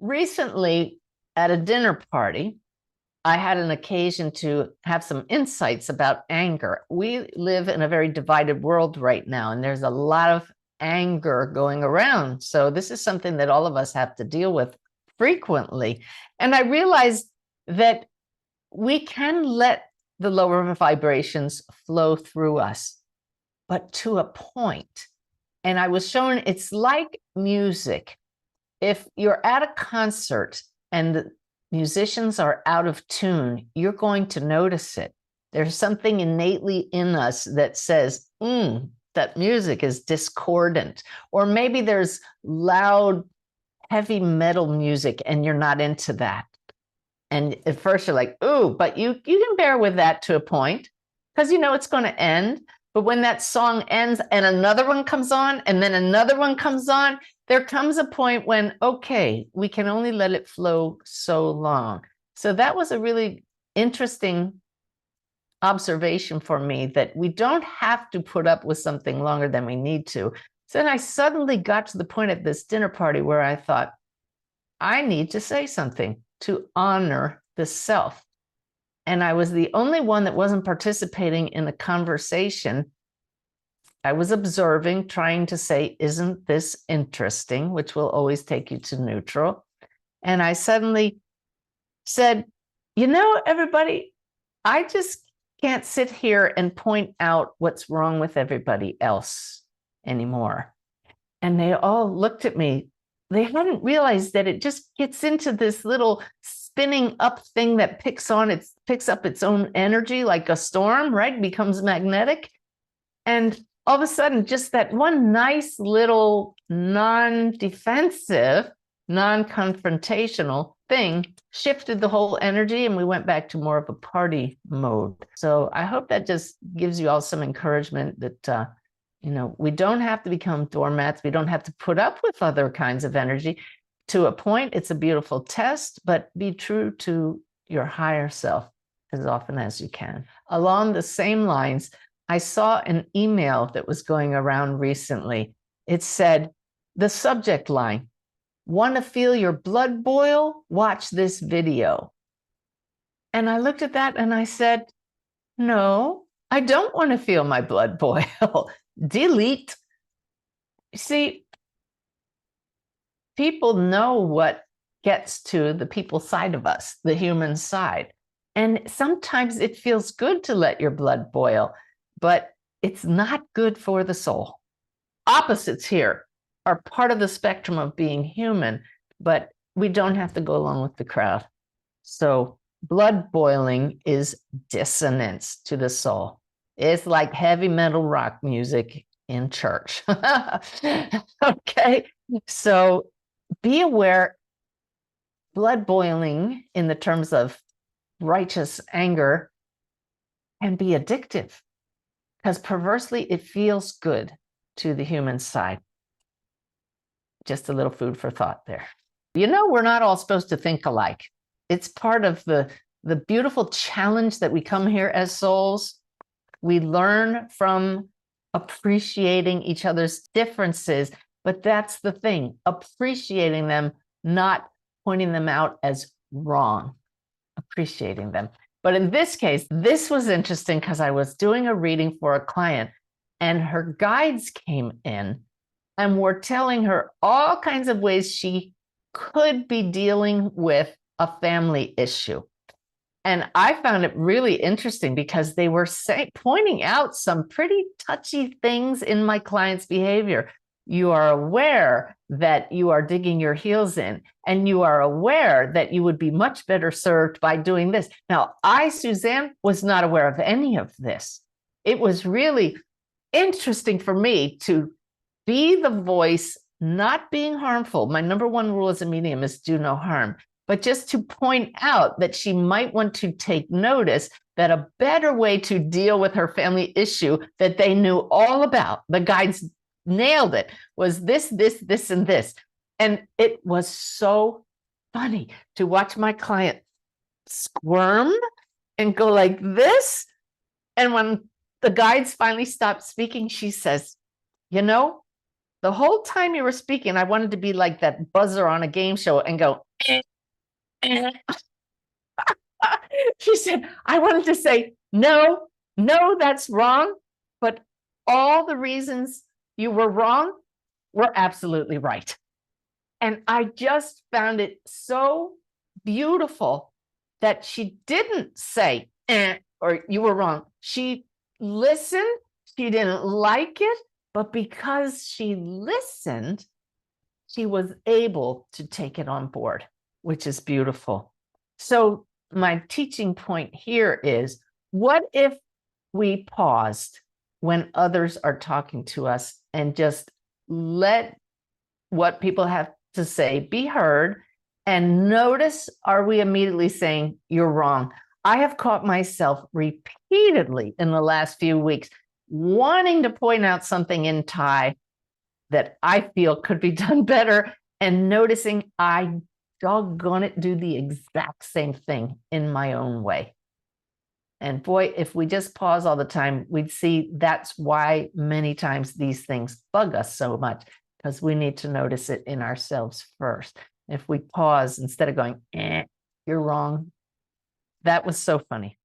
Recently, at a dinner party, I had an occasion to have some insights about anger. We live in a very divided world right now, and there's a lot of anger going around. So, this is something that all of us have to deal with frequently. And I realized that we can let the lower vibrations flow through us, but to a point. And I was shown it's like music. If you're at a concert and the musicians are out of tune, you're going to notice it. There's something innately in us that says, that music is discordant. Or maybe there's loud, heavy metal music and you're not into that. And at first you're like, ooh, but you can bear with that to a point because you know it's going to end. But when that song ends and another one comes on and then another one comes on, there comes a point when, okay, we can only let it flow so long. So that was a really interesting observation for me, that we don't have to put up with something longer than we need to. So then I suddenly got to the point at this dinner party where I thought, I need to say something to honor the self. And I was the only one that wasn't participating in the conversation. I was observing, trying to say, isn't this interesting? Which will always take you to neutral. And I suddenly said, you know, everybody, I just can't sit here and point out what's wrong with everybody else anymore. And they all looked at me. They hadn't realized that it just gets into this little spinning up thing that picks up its own energy like a storm, right? Becomes magnetic. And all of a sudden, just that one nice little non-defensive, non-confrontational thing shifted the whole energy, and we went back to more of a party mode. So I hope that just gives you all some encouragement that we don't have to become doormats. We don't have to put up with other kinds of energy. To a point, it's a beautiful test, but be true to your higher self as often as you can. Along the same lines, I saw an email that was going around recently. It said, the subject line, want to feel your blood boil? Watch this video. And I looked at that and I said, no, I don't want to feel my blood boil. Delete. See, people know what gets to the people side of us, the human side. And sometimes it feels good to let your blood boil, but it's not good for the soul. Opposites here are part of the spectrum of being human, but we don't have to go along with the crowd. So blood boiling is dissonance to the soul. It's like heavy metal rock music in church. Okay, so be aware, blood boiling in the terms of righteous anger can be addictive because perversely it feels good to the human side. Just a little food for thought there. We're not all supposed to think alike. It's part of the beautiful challenge that we come here as souls. We learn from appreciating each other's differences, but that's the thing, appreciating them, not pointing them out as wrong, appreciating them. But in this case, this was interesting because I was doing a reading for a client and her guides came in and were telling her all kinds of ways she could be dealing with a family issue. And I found it really interesting because they were pointing out some pretty touchy things in my client's behavior. You are aware that you are digging your heels in, and you are aware that you would be much better served by doing this. Now, Suzanne, was not aware of any of this. It was really interesting for me to be the voice, not being harmful. My number one rule as a medium is do no harm. But just to point out that she might want to take notice that a better way to deal with her family issue that they knew all about, the guides nailed it, was this, this, and this. And it was so funny to watch my client squirm and go like this. And when the guides finally stopped speaking, she says, the whole time you were speaking, I wanted to be like that buzzer on a game show and go, eh, eh. She said, I wanted to say, no, no, that's wrong. But all the reasons you were wrong were absolutely right. And I just found it so beautiful that she didn't say, or you were wrong. She listened. She didn't like it, but because she listened, she was able to take it on board, which is beautiful. So my teaching point here is, what if we paused when others are talking to us and just let what people have to say be heard, and notice, are we immediately saying, you're wrong? I have caught myself repeatedly in the last few weeks wanting to point out something in Thai that I feel could be done better, and noticing I doggone it do the exact same thing in my own way. And boy, if we just pause all the time, we'd see that's why many times these things bug us so much, because we need to notice it in ourselves first. If we pause instead of going, you're wrong. That was so funny.